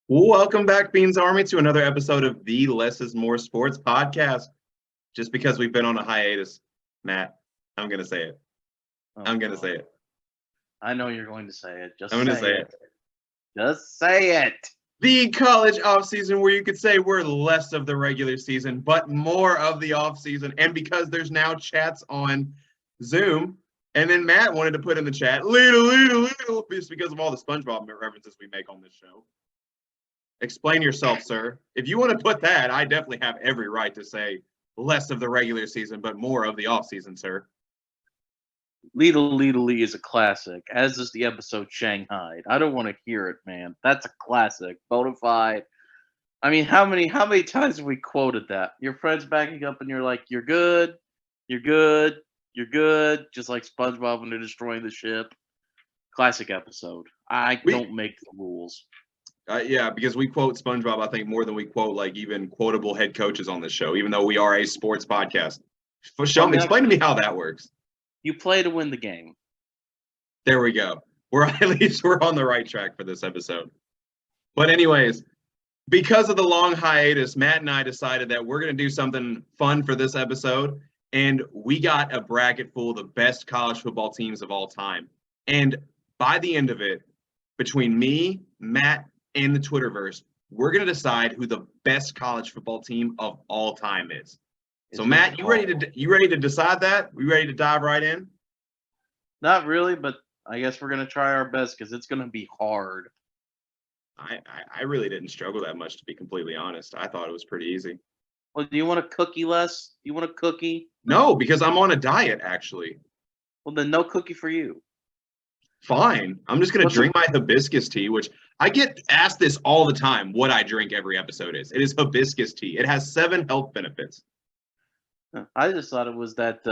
Welcome back, Beans Army, to another episode of the Less is More Sports podcast. Just because we've been on a hiatus, Matt, I'm going to say it. Oh, I'm going to God. say it. I know you're going to say it. I'm Just going to say say it. it. Just say it. The college offseason, where you could say we're less of the regular season, but more of the offseason. And because there's now chats on Zoom, and then Matt wanted to put in the chat, little, just because of all the SpongeBob references we make on this show. Explain yourself, sir. If you want to put that, I definitely have every right to say less of the regular season, but more of the offseason, sir. Lidl is a classic, as is the episode Shanghai. I don't want to hear it, man. That's a classic. Bonafide. I mean, how many times have we quoted that? Your friend's backing up and you're like, you're good, you're good, you're good, just like SpongeBob when they're destroying the ship. Classic episode. I We don't make the rules. Yeah, because we quote SpongeBob, I think, more than we quote like even quotable head coaches on this show, even though we are a sports podcast. Well, I mean, Explain to me how that works. you play to win the game. There we go. We're at least we're on the right track for this episode. But anyways, because of the long hiatus, Matt and I decided that we're going to do something fun for this episode, and we got a bracket full of the best college football teams of all time. And by the end of it, between me, Matt, and the Twitterverse, we're going to decide who the best college football team of all time is. So, Matt, you ready to decide that? We ready to dive right in? Not really, but I guess we're gonna try our best because it's gonna be hard. I really didn't struggle that much, to be completely honest. I thought it was pretty easy. Well, do you want a cookie, Les? Do you want a cookie? No, because I'm on a diet, actually. Well, then no cookie for you. Fine. I'm just going to What's drink my hibiscus tea, which I get asked this all the time, what I drink every episode is. It is hibiscus tea. It has 7 health benefits. I just thought it was that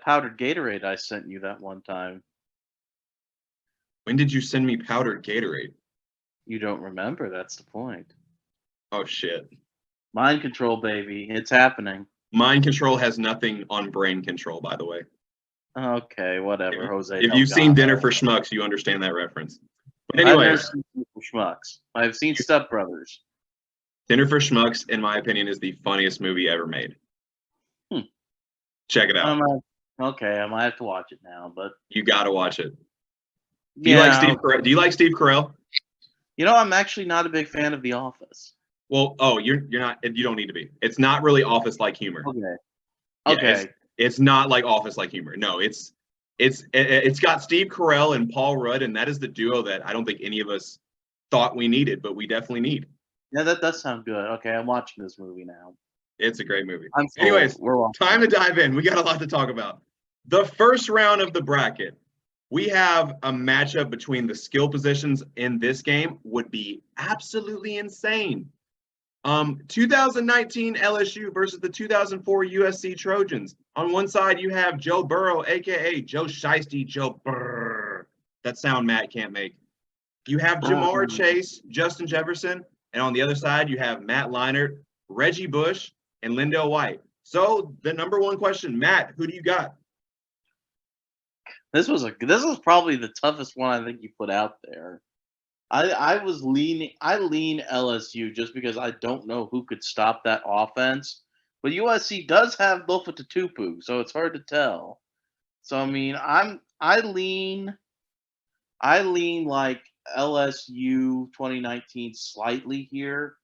powdered Gatorade I sent you that one time. When did you send me powdered Gatorade? You don't remember? That's the point. Oh, shit. Mind control, baby. It's happening. Mind control has nothing on brain control, by the way. Okay, whatever, Jose. If you've seen Dinner for Schmucks, you understand that reference. But I've never anyways, seen Schmucks. I've seen Step Brothers. Dinner for Schmucks, in my opinion, is the funniest movie ever made. Check it out. Okay, I might have to watch it now, but You got to watch it. Do you like Steve Carell? Do you like Steve Carell? You know, I'm actually not a big fan of The Office. Well, you're not. You don't need to be. It's not really Office-like humor. Okay. Yeah, Okay. It's not like Office-like humor. No, it's got Steve Carell and Paul Rudd, and that is the duo that I don't think any of us thought we needed, but we definitely need. Yeah, that does sound good. Okay, I'm watching this movie now. It's a great movie. I'm sold. Anyways, We're watching. time to dive in. We got a lot to talk about. The first round of the bracket, we have a matchup between the skill positions in this game would be absolutely insane. 2019 LSU versus the 2004 USC Trojans. On one side, you have Joe Burrow, aka Joe Shiesty, Joe Brrr. That sound Matt can't make. You have Jamar Chase, Justin Jefferson, and on the other side, you have Matt Leinart, Reggie Bush, and Lindell White. So the number one question, Matt, who do you got? This was probably the toughest one I think you put out there. I lean LSU just because I don't know who could stop that offense. But USC does have Lofa Tatupu, so it's hard to tell. So I mean, I lean like LSU 2019 slightly here.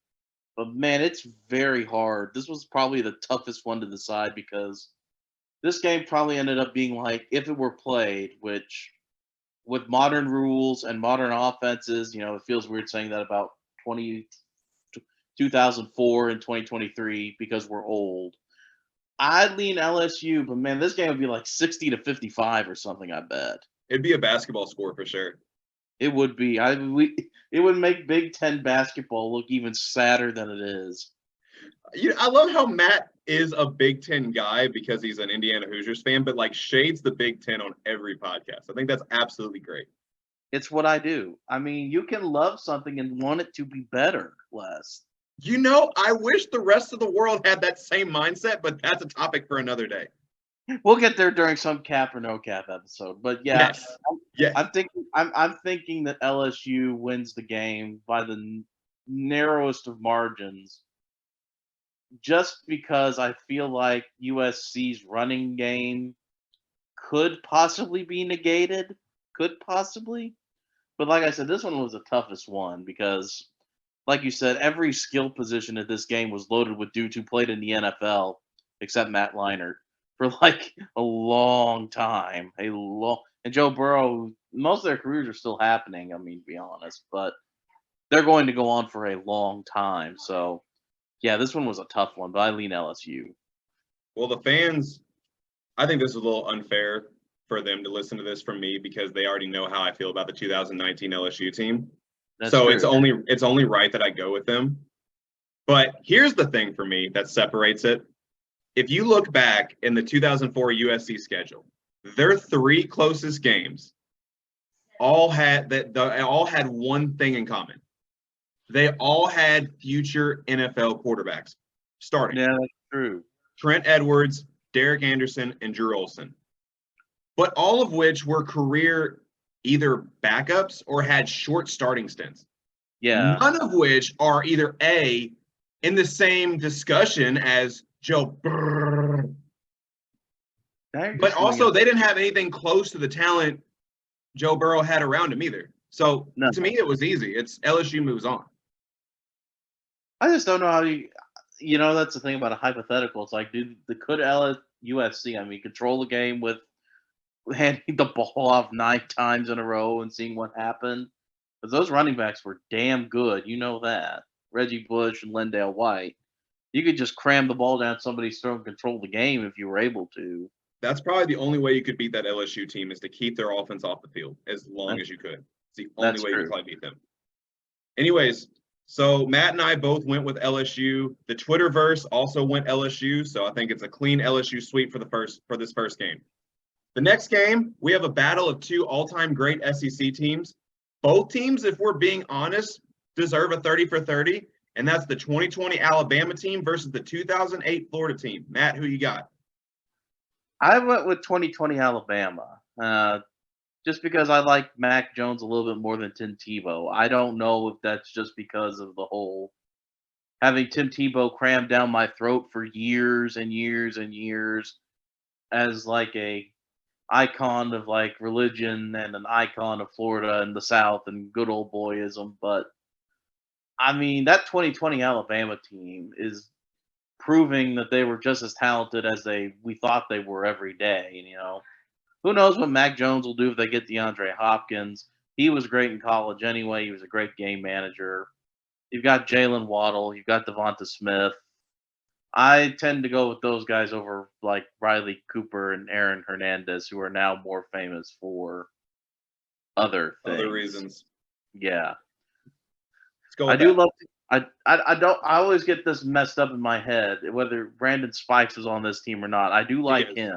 But man, it's very hard. This was probably the toughest one to decide because this game probably ended up being like if it were played, which with modern rules and modern offenses, you know, it feels weird saying that about 2004 and 2023 because we're old. I'd lean LSU, but man, this game would be like 60-55 or something, I bet. It'd be a basketball score for sure. It would be. It would make Big Ten basketball look even sadder than it is. I love how Matt is a Big Ten guy because he's an Indiana Hoosiers fan, but like shades the Big Ten on every podcast. I think that's absolutely great. It's what I do. I mean, you can love something and want it to be better, Les. You know, I wish the rest of the world had that same mindset, but that's a topic for another day. We'll get there during some cap or no cap episode. But yeah, Yes. I'm, Yes. I'm thinking I'm thinking that LSU wins the game by the narrowest of margins, just because I feel like USC's running game could possibly be negated. Could possibly. But like I said, this one was the toughest one because, like you said, every skill position at this game was loaded with dudes who played in the NFL, except Matt Leinart, for like a long time. And Joe Burrow, most of their careers are still happening. I mean, to be honest, but they're going to go on for a long time. So yeah, this one was a tough one, but I lean LSU. Well, the fans, I think this is a little unfair for them to listen to this from me because they already know how I feel about the 2019 LSU team. That's So it's true. only right that I go with them. But here's the thing for me that separates it. If you look back in the 2004 USC schedule, their three closest games all had one thing in common. They all had future NFL quarterbacks starting. Yeah, that's true. Trent Edwards, Derek Anderson, and Drew Olson. But all of which were career either backups or had short starting stints. Yeah. None of which are either A, in the same discussion as Joe Burrow, but also they didn't have anything close to the talent Joe Burrow had around him either. So No. to me, it was easy. It's LSU moves on. I just don't know how you know, that's the thing about a hypothetical. It's like, could USC, I mean, control the game with handing the ball off 9 times in a row and seeing what happened? Because those running backs were damn good. You know that. Reggie Bush and Lendale White. You could just cram the ball down somebody's throat and control the game if you were able to. That's probably the only way you could beat that LSU team is to keep their offense off the field as long as you could. It's the only way you could probably beat them. Anyways, so Matt and I both went with LSU. The Twitterverse also went LSU, so I think it's a clean LSU sweep for this first game. The next game, we have a battle of two all-time great SEC teams. Both teams, if we're being honest, deserve a 30 for 30, and that's the 2020 Alabama team versus the 2008 Florida team. Matt, who you got? I went with 2020 Alabama, just because I like Mac Jones a little bit more than Tim Tebow. I don't know if that's just because of the whole having Tim Tebow crammed down my throat for years and years and years as like a icon of like religion and an icon of Florida and the South and good old boyism. But I mean, that 2020 Alabama team is proving that they were just as talented as we thought they were every day. You know, who knows what Mac Jones will do if they get DeAndre Hopkins? He was great in college anyway. He was a great game manager. You've got Jalen Waddle. You've got Devonta Smith. I tend to go with those guys over like Riley Cooper and Aaron Hernandez, who are now more famous for other things. Other reasons. Yeah. Let's go I with do that. love. I don't. I always get this messed up in my head whether Brandon Spikes is on this team or not. I do like him.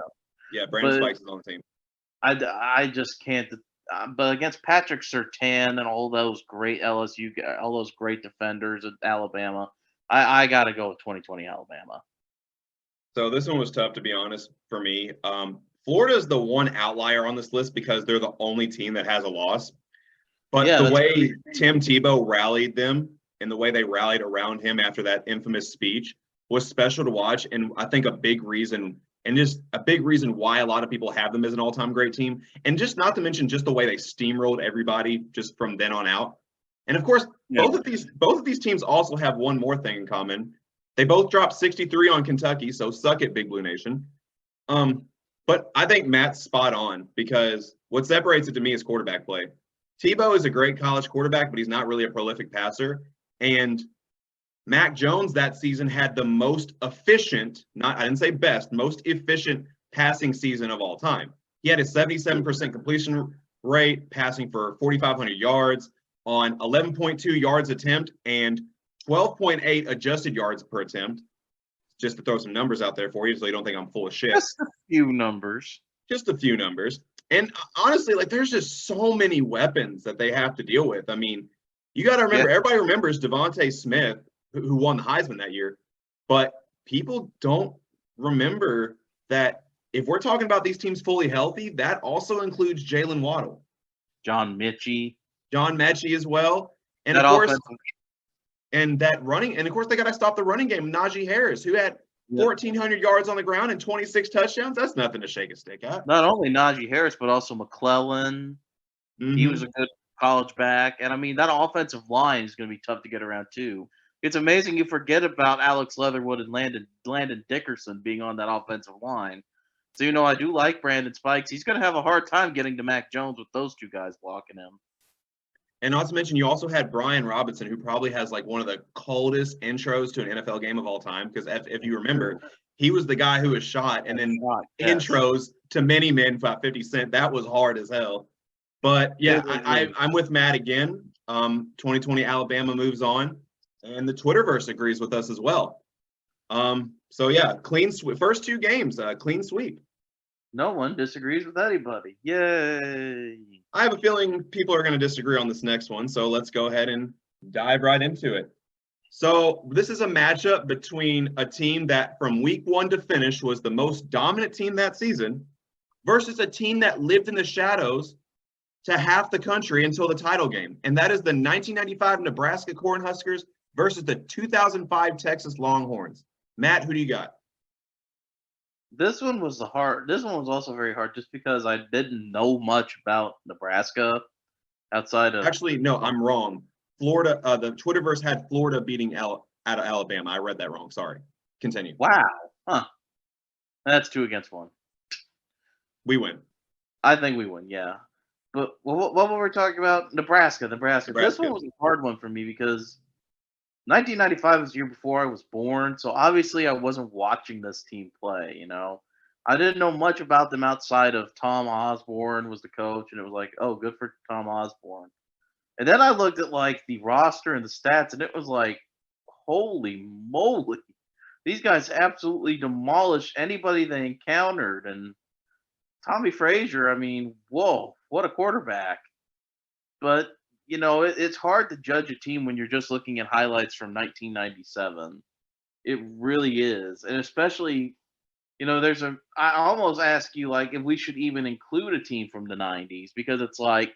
Yeah, Brandon Spikes is on the team. I just can't. But against Patrick Surtain and all those great LSU, all those great defenders at Alabama, I got to go with 2020 Alabama. So this one was tough, to be honest, for me. Florida is the one outlier on this list because they're the only team that has a loss. But Yeah, the way Tim Tebow rallied them and the way they rallied around him after that infamous speech was special to watch. And I think a big reason why a lot of people have them as an all-time great team. And just not to mention just the way they steamrolled everybody just from then on out. And of course, both of these teams also have one more thing in common. They both dropped 63 on Kentucky, so suck it, Big Blue Nation. But I think Matt's spot on because what separates it to me is quarterback play. Tebow is a great college quarterback, but he's not really a prolific passer. And Mac Jones that season had the most efficient, I didn't say best, most efficient passing season of all time. He had a 77% completion rate, passing for 4,500 yards on 11.2 yards attempt and 12.8 adjusted yards per attempt. Just to throw some numbers out there for you so you don't think I'm full of shit. Just a few numbers. Just a few numbers. And honestly, like there's just so many weapons that they have to deal with. I mean, you got to remember, everybody remembers Devontae Smith, who won the Heisman that year, but people don't remember that if we're talking about these teams fully healthy, that also includes Jalen Waddle, John Mitchie. John Mechie as well. And That of course, offensive and that running, and of course, they got to stop the running game. Najee Harris, who had 1,400 yards on the ground and 26 touchdowns. That's nothing to shake a stick at. Not only Najee Harris, but also McClellan. He was a good college back. And I mean, that offensive line is going to be tough to get around, too. It's amazing you forget about Alex Leatherwood and Landon Dickerson being on that offensive line. So, I do like Brandon Spikes. He's going to have a hard time getting to Mac Jones with those two guys blocking him. And not to mention, you also had Brian Robinson, who probably has like one of the coldest intros to an NFL game of all time. Because if you remember, he was the guy who was shot, and then intros to Many Men by 50 Cent. That was hard as hell. But yeah, I'm with Matt again. 2020 Alabama moves on, and the Twitterverse agrees with us as well. So yeah, clean sweep. First two games, clean sweep. No one disagrees with anybody. Yay! I have a feeling people are going to disagree on this next one, so let's go ahead and dive right into it. So this is a matchup between a team that from week 1 to finish was the most dominant team that season versus a team that lived in the shadows to half the country until the title game. And that is the 1995 Nebraska Cornhuskers versus the 2005 Texas Longhorns. Matt, who do you got? This one was also very hard just because I didn't know much about Nebraska outside of. Actually, no, I'm wrong. Florida, the Twitterverse had Florida beating out of Alabama. I read that wrong. Sorry. Continue. Wow. Huh. That's 2-1. We win. I think we win, yeah. But what were we talking about? Nebraska. This one was a hard one for me because 1995 was the year before I was born, so obviously I wasn't watching this team play, I didn't know much about them outside of Tom Osborne was the coach, and it was like, oh, good for Tom Osborne. And then I looked at, like, the roster and the stats, and it was like, holy moly. These guys absolutely demolished anybody they encountered, and Tommy Frazier, I mean, whoa, what a quarterback. But it's hard to judge a team when you're just looking at highlights from 1997. It really is. And especially, I almost ask you, like, if we should even include a team from the 90s, because it's like,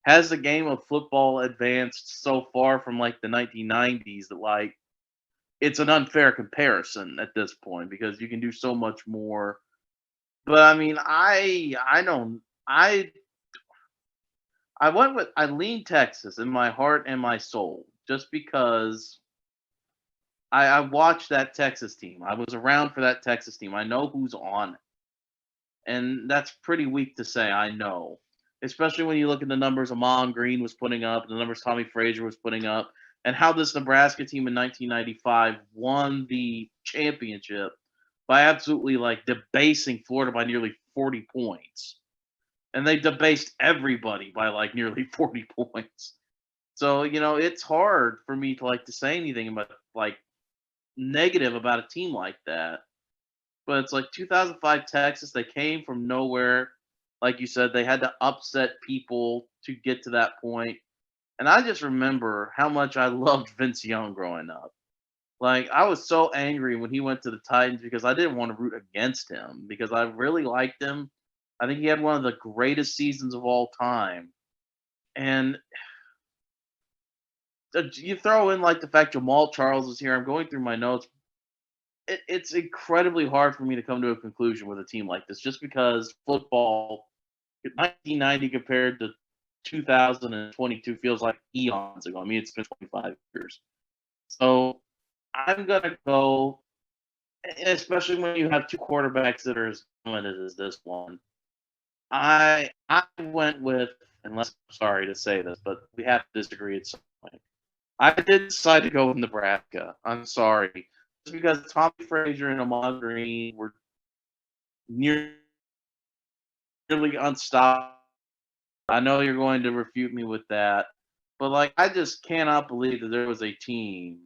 has the game of football advanced so far from, like, the 1990s that, like, it's an unfair comparison at this point because you can do so much more. But, I mean, I lean Texas in my heart and my soul just because I watched that Texas team. I was around for that Texas team. I know who's on it. And that's pretty weak to say, I know. Especially when you look at the numbers Amon Green was putting up, the numbers Tommy Frazier was putting up, and how this Nebraska team in 1995 won the championship by absolutely, like, debasing Florida by nearly 40 points. And they debased everybody by, like, nearly 40 points. So, it's hard for me to say anything about, like, negative about a team like that. But it's like 2005 Texas, they came from nowhere. Like you said, they had to upset people to get to that point. And I just remember how much I loved Vince Young growing up. Like, I was so angry when he went to the Titans because I didn't want to root against him because I really liked him. I think he had one of the greatest seasons of all time. And you throw in, like, the fact Jamal Charles is here. I'm going through my notes. It's incredibly hard for me to come to a conclusion with a team like this just because football, 1990 compared to 2022 feels like eons ago. I mean, it's been 25 years. So I'm going to go, especially when you have two quarterbacks that are as dominant as this one. I went with, unless I'm sorry to say this, but we have to disagree at some point. I did decide to go with Nebraska. I'm sorry. Just because Tommy Frazier and Amon Green were nearly unstoppable. I know you're going to refute me with that, but, like, I just cannot believe that there was a team,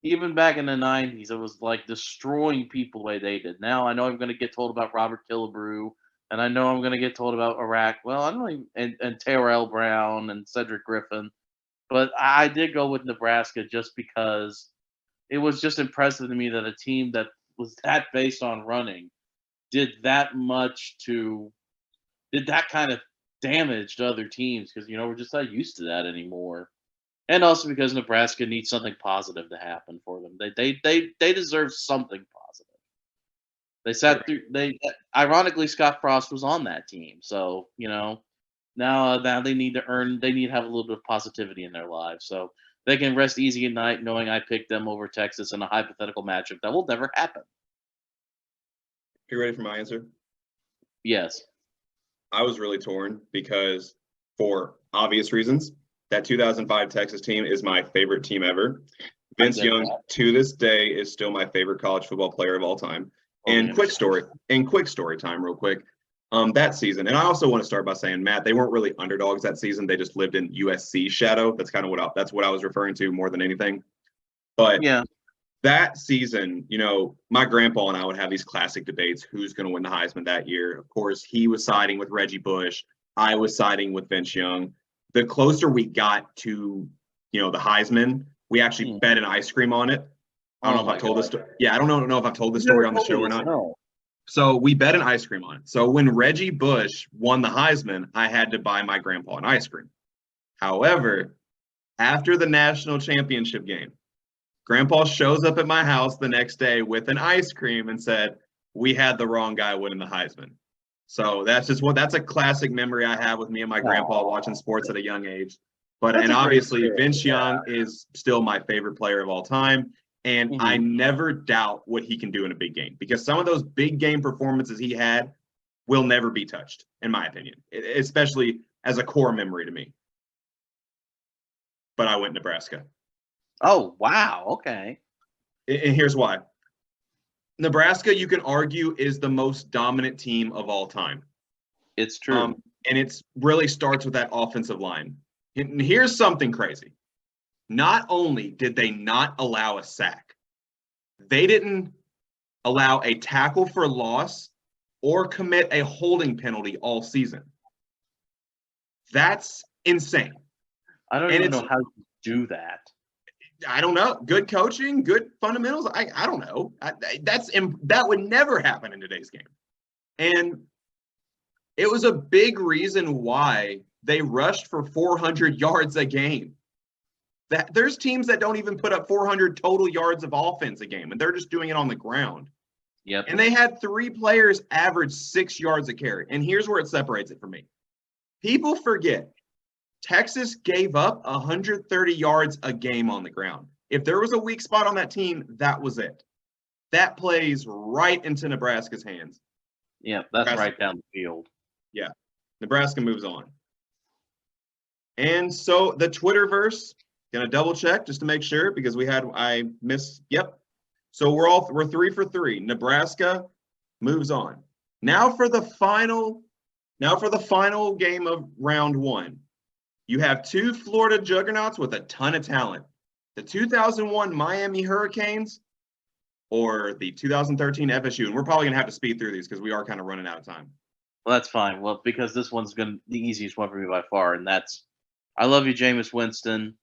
even back in the 90s, that was, like, destroying people the way they did. Now I know I'm going to get told about Robert Killebrew, and I know I'm going to get told about Iraq. Well, I don't even, and Terrell Brown and Cedric Griffin, but I did go with Nebraska just because it was just impressive to me that a team that was that based on running did that kind of damage to other teams because we're just not used to that anymore. And also because Nebraska needs something positive to happen for them. They deserve something positive. They sat through. Ironically, Scott Frost was on that team, so now they need to earn. They need to have a little bit of positivity in their lives, so they can rest easy at night knowing I picked them over Texas in a hypothetical matchup that will never happen. You ready for my answer? Yes. I was really torn because, for obvious reasons, that 2005 Texas team is my favorite team ever. Vince Young, to this day, is still my favorite college football player of all time. And quick story time, real quick. That season, and I also want to start by saying, Matt, they weren't really underdogs that season. They just lived in USC shadow. That's kind of what I was referring to more than anything. But Yeah. that season, my grandpa and I would have these classic debates. Who's going to win the Heisman that year? Of course, he was siding with Reggie Bush. I was siding with Vince Young. The closer we got to, the Heisman, we actually bet an ice cream on it. I don't know if I've told this. Yeah, I don't know if I've told this story on the show or not. No. So we bet an ice cream on it. So when Reggie Bush won the Heisman, I had to buy my grandpa an ice cream. However, after the national championship game, Grandpa shows up at my house the next day with an ice cream and said, "We had the wrong guy winning the Heisman." So that's a classic memory I have with me and my grandpa watching sports at a young age. And obviously Vince Young is still my favorite player of all time. And I never doubt what he can do in a big game because some of those big game performances he had will never be touched, in my opinion, especially as a core memory to me. But I went Nebraska. Oh, wow. Okay. And here's why. Nebraska, you can argue, is the most dominant team of all time. It's true. And it really starts with that offensive line. And here's something crazy. Not only did they not allow a sack, they didn't allow a tackle for loss or commit a holding penalty all season. That's insane. I don't even know how to do that. I don't know. Good coaching, good fundamentals. I don't know. That would never happen in today's game. And it was a big reason why they rushed for 400 yards a game. There's teams that don't even put up 400 total yards of offense a game, and they're just doing it on the ground. Yep. And they had 3 players average 6 yards a carry. And here's where it separates it for me. People forget Texas gave up 130 yards a game on the ground. If there was a weak spot on that team, that was it. That plays right into Nebraska's hands. Yeah, that's right down the field. Yeah, Nebraska moves on. And so the Twitterverse, gonna double check just to make sure because yep. So we're 3 for 3. Nebraska moves on. Now for the final game of round 1. You have 2 Florida juggernauts with a ton of talent. The 2001 Miami Hurricanes or the 2013 FSU. And we're probably going to have to speed through these because we are kind of running out of time. Well, that's fine. Well, because this one's the easiest one for me by far, and that's I love you, Jameis Winston,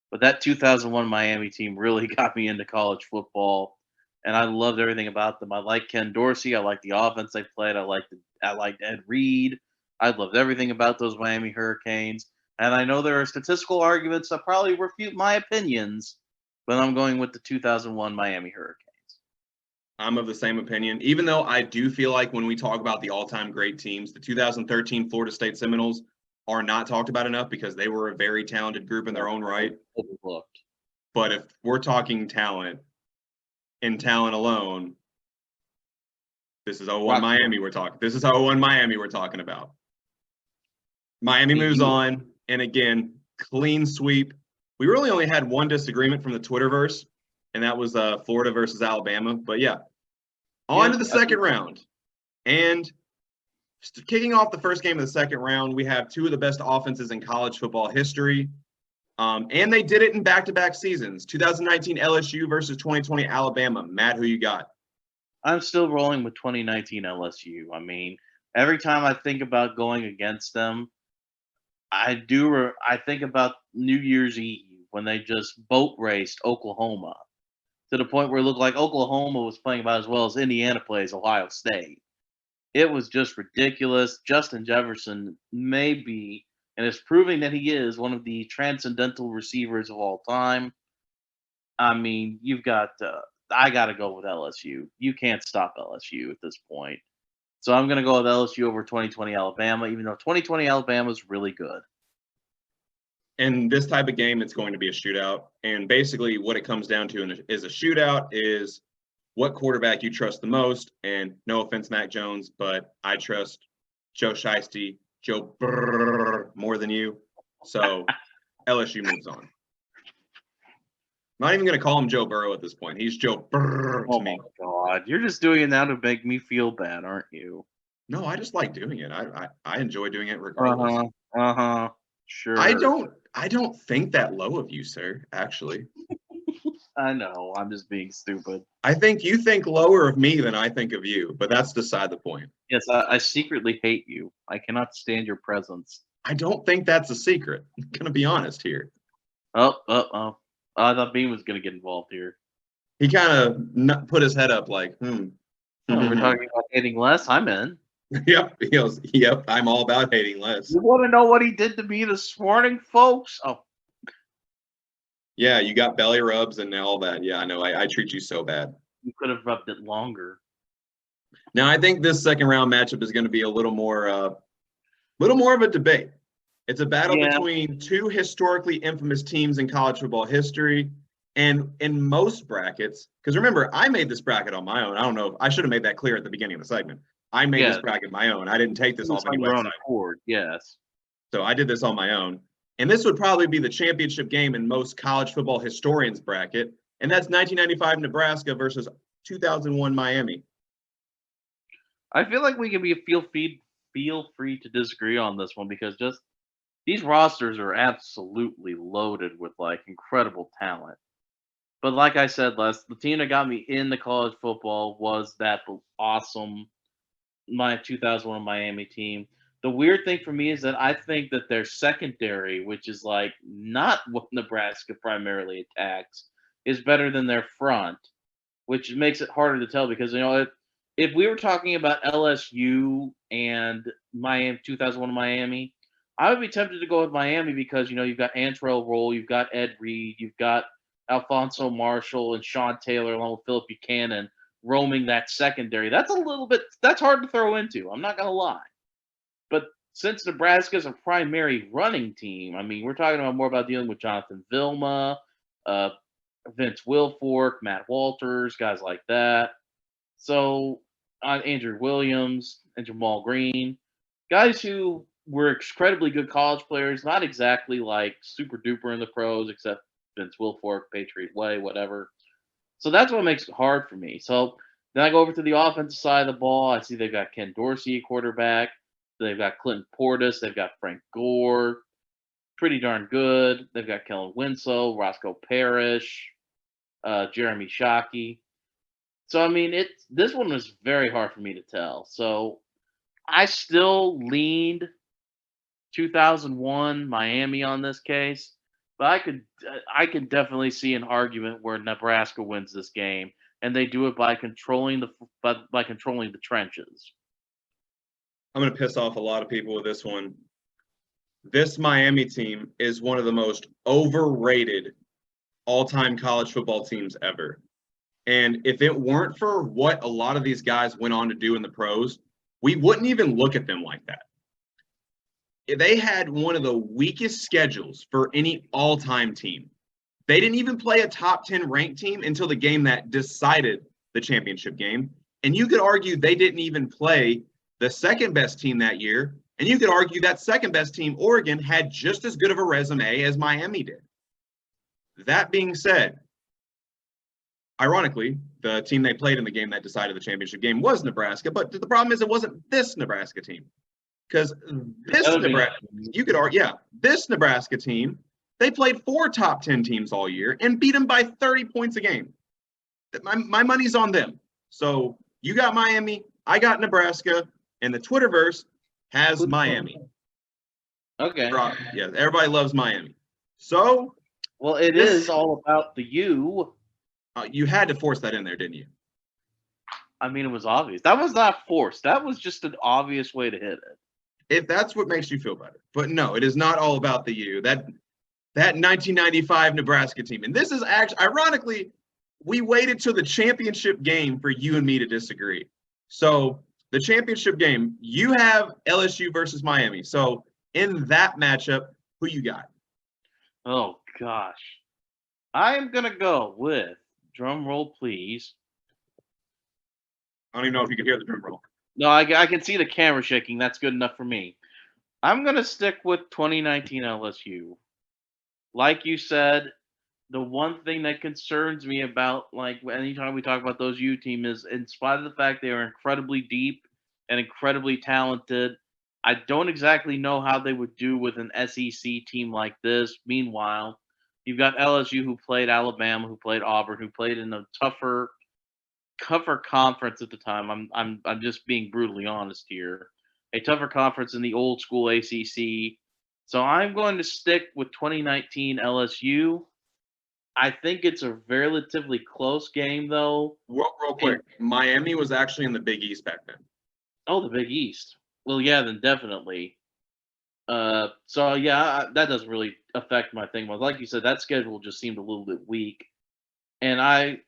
but that 2001 Miami team really got me into college football, and I loved everything about them. I like Ken Dorsey. I like the offense they played. I liked Ed Reed. I loved everything about those Miami Hurricanes. And I know there are statistical arguments that probably refute my opinions, but I'm going with the 2001 Miami Hurricanes. I'm of the same opinion, even though I do feel like when we talk about the all-time great teams, the 2013 Florida State Seminoles are not talked about enough because they were a very talented group in their own right. Overlooked. But if we're talking talent and talent alone, this is 01 Miami we're talking. This is 01 Miami we're talking about. Miami moves on. And again, clean sweep. We really only had one disagreement from the Twitterverse, and that was Florida versus Alabama. But yeah, on to the second round. And kicking off the first game of the second round, we have 2 of the best offenses in college football history. And they did it in back-to-back seasons. 2019 LSU versus 2020 Alabama. Matt, who you got? I'm still rolling with 2019 LSU. I mean, every time I think about going against them, I think about New Year's Eve when they just boat raced Oklahoma to the point where it looked like Oklahoma was playing about as well as Indiana plays Ohio State. It was just ridiculous. Justin Jefferson may be, and is proving that he is, one of the transcendental receivers of all time. I mean, you've got. I got to go with LSU. You can't stop LSU at this point. So I'm going to go with LSU over 2020 Alabama, even though 2020 Alabama is really good. In this type of game, it's going to be a shootout. And basically what it comes down to is a shootout is what quarterback you trust the most. And no offense, Mac Jones, but I trust Joe Shiesty, Joe Brrr, more than you. So LSU moves on. Not even going to call him Joe Burrow at this point. He's Joe Brrr to me. Oh, my God. You're just doing it now to make me feel bad, aren't you? No, I just like doing it. I enjoy doing it regardless. Sure. I don't think that low of you, sir, actually. I know. I'm just being stupid. I think you think lower of me than I think of you, but that's beside the point. Yes, I secretly hate you. I cannot stand your presence. I don't think that's a secret. I'm going to be honest here. Oh. I thought Bean was going to get involved here. He kind of put his head up like, We're talking about hating less. I'm in. Yep. He goes, yep, I'm all about hating less. You want to know what he did to me this morning, folks? Oh. Yeah, you got belly rubs and all that. Yeah, I know. I treat you so bad. You could have rubbed it longer. Now, I think this second round matchup is going to be a little more of a debate. It's a battle between two historically infamous teams in college football history. And in most brackets, because remember, I made this bracket on my own. I don't know if I should have made that clear at the beginning of the segment. I made this bracket my own. I didn't take this off any website. Yes. So I did this on my own. And this would probably be the championship game in most college football historians bracket. And that's 1995 Nebraska versus 2001 Miami. I feel like we can feel free to disagree on this one because just these rosters are absolutely loaded with like incredible talent. But like I said, Les, the team that got me into college football was that awesome 2001 Miami team. The weird thing for me is that I think that their secondary, which is like not what Nebraska primarily attacks, is better than their front, which makes it harder to tell because if we were talking about LSU and Miami 2001 Miami, I would be tempted to go with Miami because you've got Antrell Roll, you've got Ed Reed, you've got Alfonso Marshall and Sean Taylor along with Philip Buchanan roaming that secondary. That's hard to throw into. I'm not gonna lie. But since Nebraska is a primary running team, I mean, we're talking more about dealing with Jonathan Vilma, Vince Wilfork, Matt Walters, guys like that. So Andrew Williams and Jamal Green, guys who were incredibly good college players, not exactly like super duper in the pros, except Vince Wilfork, Patriot Way, whatever. So that's what makes it hard for me. So then I go over to the offensive side of the ball. I see they've got Ken Dorsey, quarterback. They've got Clinton Portis. They've got Frank Gore. Pretty darn good. They've got Kellen Winslow, Roscoe Parrish, Jeremy Shockey. So, I mean, this one was very hard for me to tell. So I still leaned 2001 Miami on this case, but I could definitely see an argument where Nebraska wins this game, and they do it by controlling the trenches. I'm going to piss off a lot of people with this one. This Miami team is one of the most overrated all-time college football teams ever. And if it weren't for what a lot of these guys went on to do in the pros, we wouldn't even look at them like that. They had one of the weakest schedules for any all-time team. They didn't even play a top 10 ranked team until the game that decided the championship game. And you could argue they didn't even play the second best team that year. And you could argue that second best team, Oregon, had just as good of a resume as Miami did. That being said, ironically, the team they played in the game that decided the championship game was Nebraska. But the problem is it wasn't this Nebraska team. Because this Nebraska team, they played 4 top 10 teams all year and beat them by 30 points a game. My money's on them. So you got Miami, I got Nebraska, and the Twitterverse has Miami. Okay. Yeah, everybody loves Miami. So, well, it is all about the U. You had to force that in there, didn't you? I mean, it was obvious. That was not forced. That was just an obvious way to hit it. If that's what makes you feel better. But no, it is not all about the U. That 1995 Nebraska team. And this is actually, ironically, we waited till the championship game for you and me to disagree. So the championship game, you have LSU versus Miami. So in that matchup, who you got? Oh gosh, I am gonna go with drum roll, please. I don't even know if you can hear the drum roll. No, I can see the camera shaking. That's good enough for me. I'm gonna stick with 2019 LSU. Like you said, the one thing that concerns me about like anytime we talk about those U team is, in spite of the fact they are incredibly deep and incredibly talented, I don't exactly know how they would do with an SEC team like this. Meanwhile, you've got LSU who played Alabama, who played Auburn, who played in a tougher conference at the time. I'm just being brutally honest here. A tougher conference in the old school ACC. So I'm going to stick with 2019 LSU. I think it's a relatively close game, though. Real quick, Miami was actually in the Big East back then. Oh, the Big East. Well, yeah, then definitely. So yeah, that doesn't really affect my thing. But like you said, that schedule just seemed a little bit weak, and I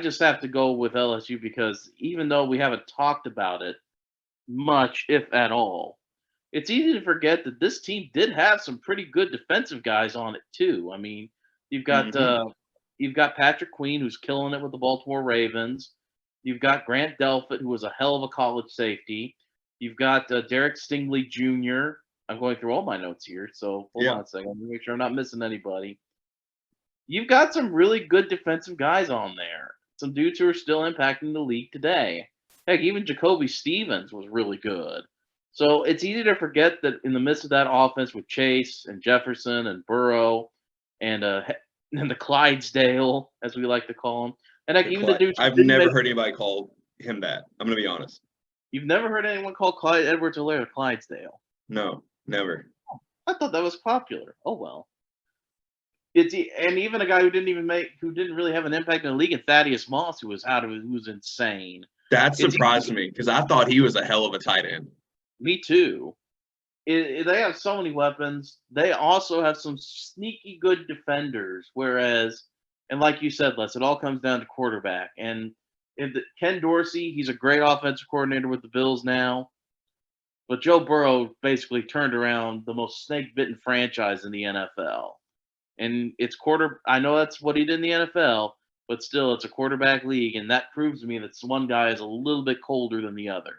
just have to go with LSU because even though we haven't talked about it much, if at all, it's easy to forget that this team did have some pretty good defensive guys on it too. I mean, you've got Mhm. you've got Patrick Queen, who's killing it with the Baltimore Ravens. You've got Grant Delpit, who was a hell of a college safety. You've got Derek Stingley Jr. I'm going through all my notes here, so hold Yeah. on a second. Let me make sure I'm not missing anybody. You've got some really good defensive guys on there. Some dudes who are still impacting the league today. Heck, even Jacoby Stevens was really good. So it's easy to forget that in the midst of that offense with Chase and Jefferson and Burrow and and the Clydesdale, as we like to call him, and like even the dudes who I've didn't never make. heard anybody call him that. I'm gonna be honest. You've never heard anyone call Clyde Edwards-Helaire Clydesdale. No, never. I thought that was popular. Oh well. And even a guy who didn't really have an impact in the league, and Thaddeus Moss, who was insane. That It's surprised me because I thought he was a hell of a tight end. Me too. They have so many weapons. They also have some sneaky good defenders. Whereas, and like you said, Les, it all comes down to quarterback. And Ken Dorsey, he's a great offensive coordinator with the Bills now. But Joe Burrow basically turned around the most snake-bitten franchise in the NFL. And it's I know that's what he did in the NFL, but still, it's a quarterback league, and that proves to me that one guy is a little bit colder than the other.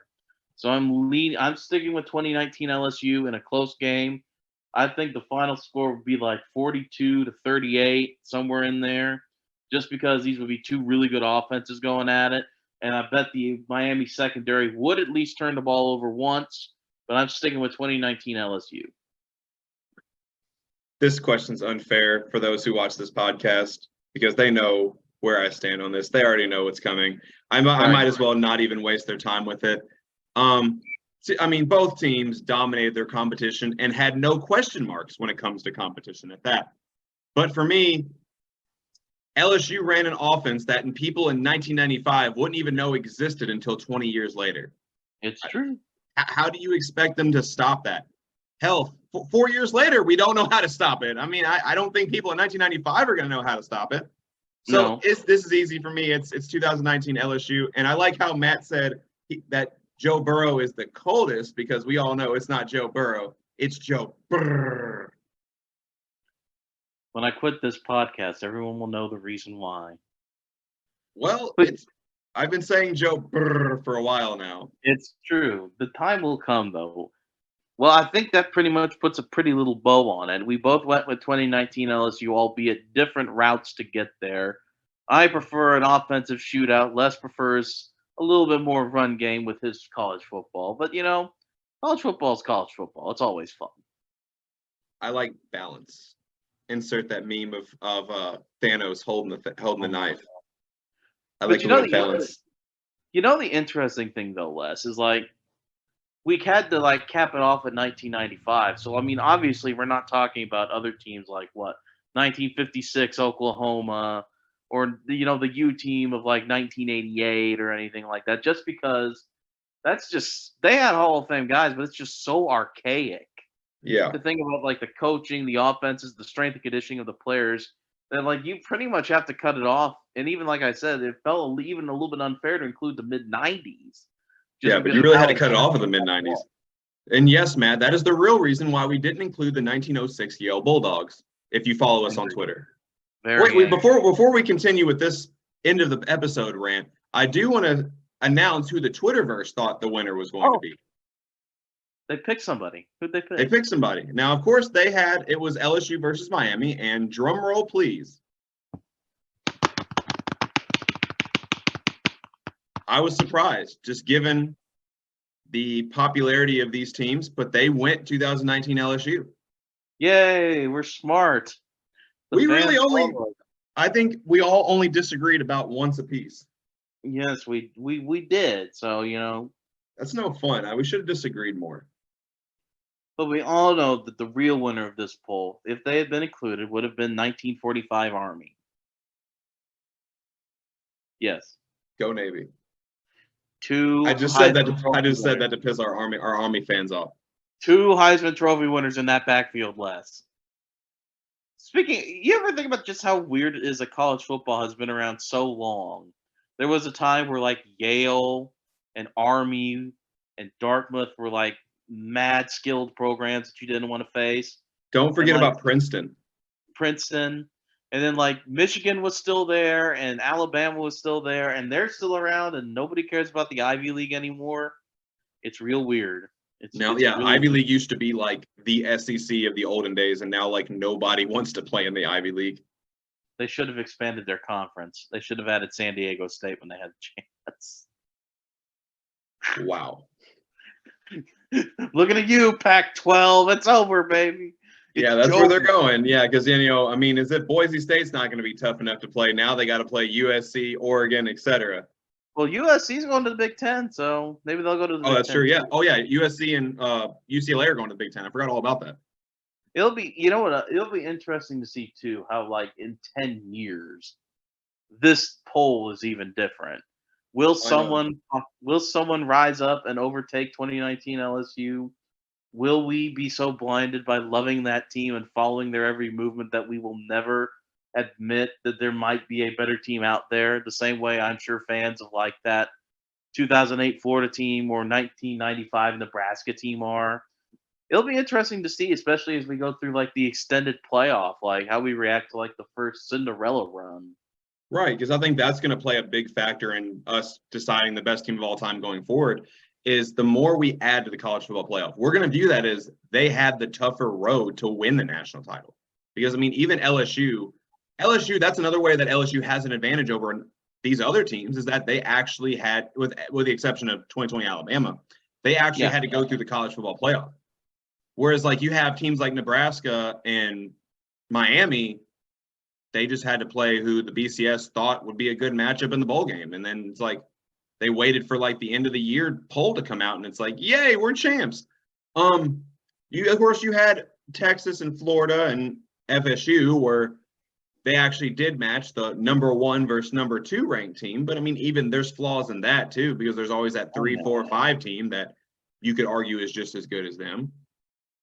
So I'm sticking with 2019 LSU in a close game. I think the final score would be like 42-38, somewhere in there, just because these would be two really good offenses going at it. And I bet the Miami secondary would at least turn the ball over once, but I'm sticking with 2019 LSU. This question's unfair for those who watch this podcast because they know where I stand on this. They already know what's coming. I might as well not even waste their time with it. I mean, both teams dominated their competition and had no question marks when it comes to competition at that. But for me, LSU ran an offense that people in 1995 wouldn't even know existed until 20 years later. It's true. How do you expect them to stop that? Hell, 4 years later, we don't know how to stop it. I mean, I don't think people in 1995 are going to know how to stop it. So No. this is easy for me. It's 2019 LSU, and I like how Matt said that Joe Burrow is the coldest because we all know it's not Joe Burrow, it's Joe Brrr. When I quit this podcast, everyone will know the reason why. Well, But I've been saying Joe Brrr for a while now. it's true. The time will come, though. Well, I think that pretty much puts a pretty little bow on it. We both went with 2019 LSU, albeit different routes to get there. I prefer an offensive shootout. Les prefers a little bit more run game with his college football. But, college football is college football. It's always fun. I like balance. Insert that meme of Thanos holding the knife. I But like a little balance. the interesting thing, though, Les, is like, we had to like cap it off at 1995. So I mean, obviously, we're not talking about other teams like 1956 Oklahoma, or the U team of like 1988 or anything like that, just because they had Hall of Fame guys, but it's just so archaic Yeah. to think about like the coaching, the offenses, the strength and conditioning of the players. That like you pretty much have to cut it off. And even like I said, it felt even a little bit unfair to include the mid '90s, just Yeah, but because you of really had how to cut it off in the mid 90s. And yes, Matt, that is the real reason why we didn't include the 1906 Yale Bulldogs, if you follow us on Twitter. Very Wait, before we continue with this end of the episode rant, I do want to announce who the Twitterverse thought the winner was going to be. They picked somebody. Who'd they pick? They picked somebody. Now, of course, it was LSU versus Miami, and drum roll, please. I was surprised, just given the popularity of these teams, but they went 2019 LSU. Yay, we're smart. I think we all only disagreed about once apiece. Yes, we did. So, That's no fun. We should have disagreed more. But we all know that the real winner of this poll, if they had been included, would have been 1945 Army. Yes. Go Navy. I just said that to piss our Army fans off. 2 Heisman Trophy winners in that backfield, Les. Speaking, you ever think about just how weird it is that college football has been around so long? There was a time where like Yale and Army and Dartmouth were like mad skilled programs that you didn't want to face. Don't forget about Princeton. And then like Michigan was still there and Alabama was still there and they're still around and nobody cares about the Ivy League anymore. It's real weird. Really Ivy League used to be like the SEC of the olden days, and now like nobody wants to play in the Ivy League. They should have expanded their conference. They should have added San Diego State when they had a chance. Wow. Looking at you, Pac-12. It's over, baby. That's where they're going. Yeah, because is it Boise State's not going to be tough enough to play? Now they got to play USC, Oregon, etc. Well, USC's going to the Big Ten, so maybe they'll go to the Big Ten. Oh, that's true. Yeah. Oh, yeah. USC and UCLA are going to the Big Ten. I forgot all about that. It'll be, it'll be interesting to see too how like in 10 years this poll is even different. Will someone rise up and overtake 2019 LSU? Will we be so blinded by loving that team and following their every movement that we will never admit that there might be a better team out there? The same way I'm sure fans of like that 2008 Florida team or 1995 Nebraska team are. It'll be interesting to see, especially as we go through like the extended playoff, like how we react to like the first Cinderella run. Right, because I think that's going to play a big factor in us deciding the best team of all time going forward. Is the more we add to the college football playoff, we're going to view that as they had the tougher road to win the national title. Because even LSU, that's another way that LSU has an advantage over these other teams is that they actually had, with the exception of 2020 Alabama, they actually had to go through the college football playoff. Whereas like you have teams like Nebraska and Miami, they just had to play who the BCS thought would be a good matchup in the bowl game. And then it's like they waited for like the end of the year poll to come out and it's like, yay, we're champs. Of course you had Texas and Florida and FSU where they actually did match the number 1 versus number 2 ranked team. But even there's flaws in that too, because there's always that 3, 4, 5 team that you could argue is just as good as them.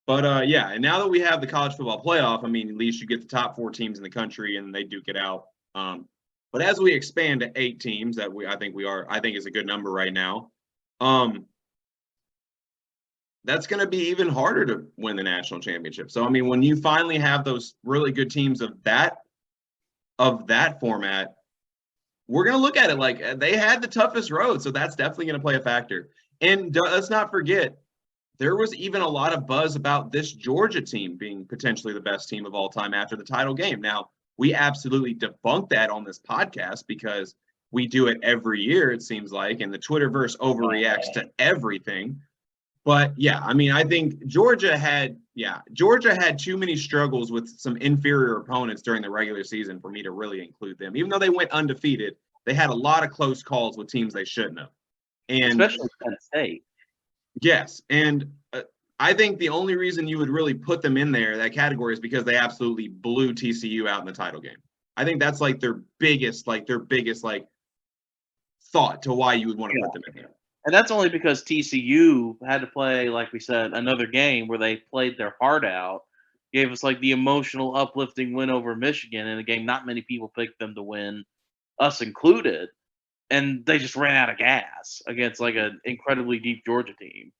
But and now that we have the college football playoff, at least you get the top 4 teams in the country and they duke it out. But as we expand to 8 teams, I think is a good number right now. That's going to be even harder to win the national championship. So when you finally have those really good teams of that format, we're going to look at it like they had the toughest road. So that's definitely going to play a factor. And let's not forget, there was even a lot of buzz about this Georgia team being potentially the best team of all time after the title game. Now, we absolutely debunked that on this podcast because we do it every year, it seems like, and the Twitterverse overreacts to everything. But I think Georgia had too many struggles with some inferior opponents during the regular season for me to really include them. Even though they went undefeated, they had a lot of close calls with teams they shouldn't have. And especially Penn State. Yes, and I think the only reason you would really put them in that category is because they absolutely blew TCU out in the title game. I think that's like their biggest like thought to why you would want to put them in here. And that's only because TCU had to play, like we said, another game where they played their heart out, gave us like the emotional, uplifting win over Michigan in a game not many people picked them to win, us included, and they just ran out of gas against like an incredibly deep Georgia team.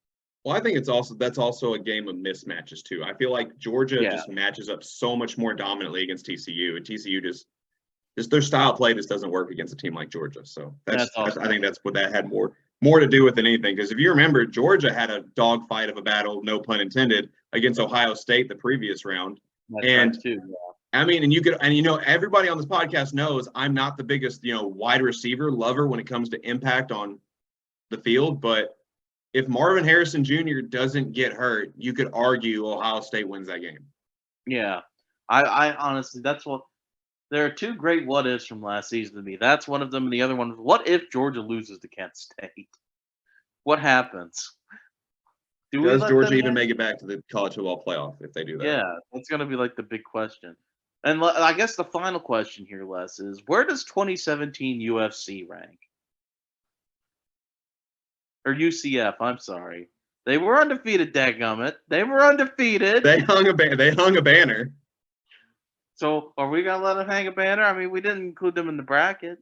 Well, I think that's also a game of mismatches too. I feel like Georgia just matches up so much more dominantly against TCU, and TCU just their style play just doesn't work against a team like Georgia. So that's I think that's what that had more to do with than anything. Because if you remember, Georgia had a dogfight of a battle, no pun intended, against Ohio State the previous round. That's right too. I mean, everybody on this podcast knows I'm not the biggest, wide receiver lover when it comes to impact on the field. But if Marvin Harrison Jr. doesn't get hurt, you could argue Ohio State wins that game. Yeah. I honestly, there are two great what ifs from last season to me. That's one of them, and the other one is what if Georgia loses to Kent State? What happens? Does Georgia even make it back to the college football playoff if they do that? Yeah, that's going to be like the big question. And I guess the final question here, Les, is where does 2017 UFC rank? Or UCF, I'm sorry. They were undefeated, dadgummit. They were undefeated. They hung a banner. So are we going to let them hang a banner? I mean, we didn't include them in the bracket.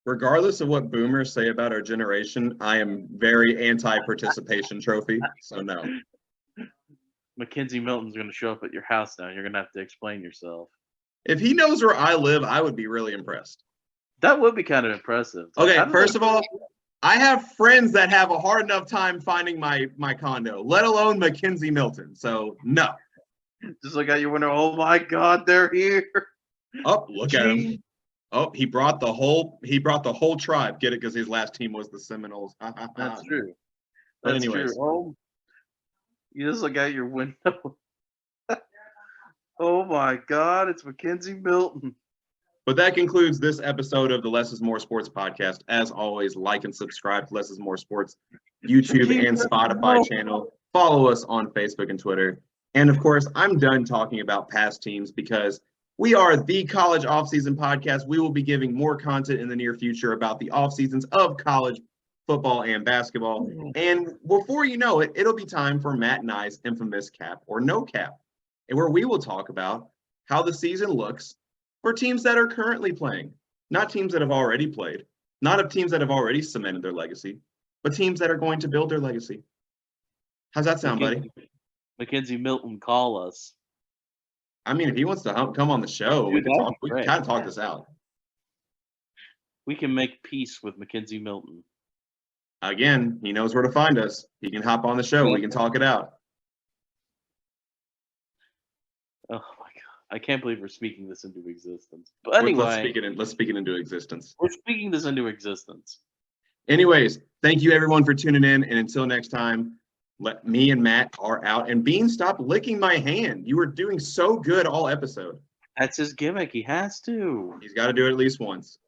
Regardless of what boomers say about our generation, I am very anti-participation trophy, so no. Mackenzie Milton's going to show up at your house now. You're going to have to explain yourself. If he knows where I live, I would be really impressed. That would be kind of impressive. Okay, first of all, I have friends that have a hard enough time finding my condo, let alone Mackenzie Milton. So no. Just look out your window. Oh my God, they're here. Oh, look at him. Oh, he brought the whole tribe. Get it? Because his last team was the Seminoles. That's true. But That's anyways. true. Oh, you just look out your window. Oh my God, it's Mackenzie Milton. But that concludes this episode of the Less is More Sports podcast. As always, like and subscribe to Less is More Sports YouTube and Spotify channel. Follow us on Facebook and Twitter. And of course, I'm done talking about past teams because we are the college offseason podcast. We will be giving more content in the near future about the off seasons of college football and basketball. And before you know it, it'll be time for Matt and I's infamous cap or no cap, and where we will talk about how the season looks for teams that are currently playing, not teams that have already played, not of teams that have already cemented their legacy, but teams that are going to build their legacy. How's that sound, buddy? Mackenzie Milton, call us. I mean, if he wants to come on the show, we can kind of talk this out. We can make peace with Mackenzie Milton. Again, he knows where to find us. He can hop on the show. We can talk it out. Oh my God. I can't believe we're speaking this into existence. But anyway. Let's speak it into existence. We're speaking this into existence. Anyways, thank you everyone for tuning in. And until next time, me and Matt are out. And Bean, stop licking my hand. You were doing so good all episode. That's his gimmick. He has to. He's got to do it at least once.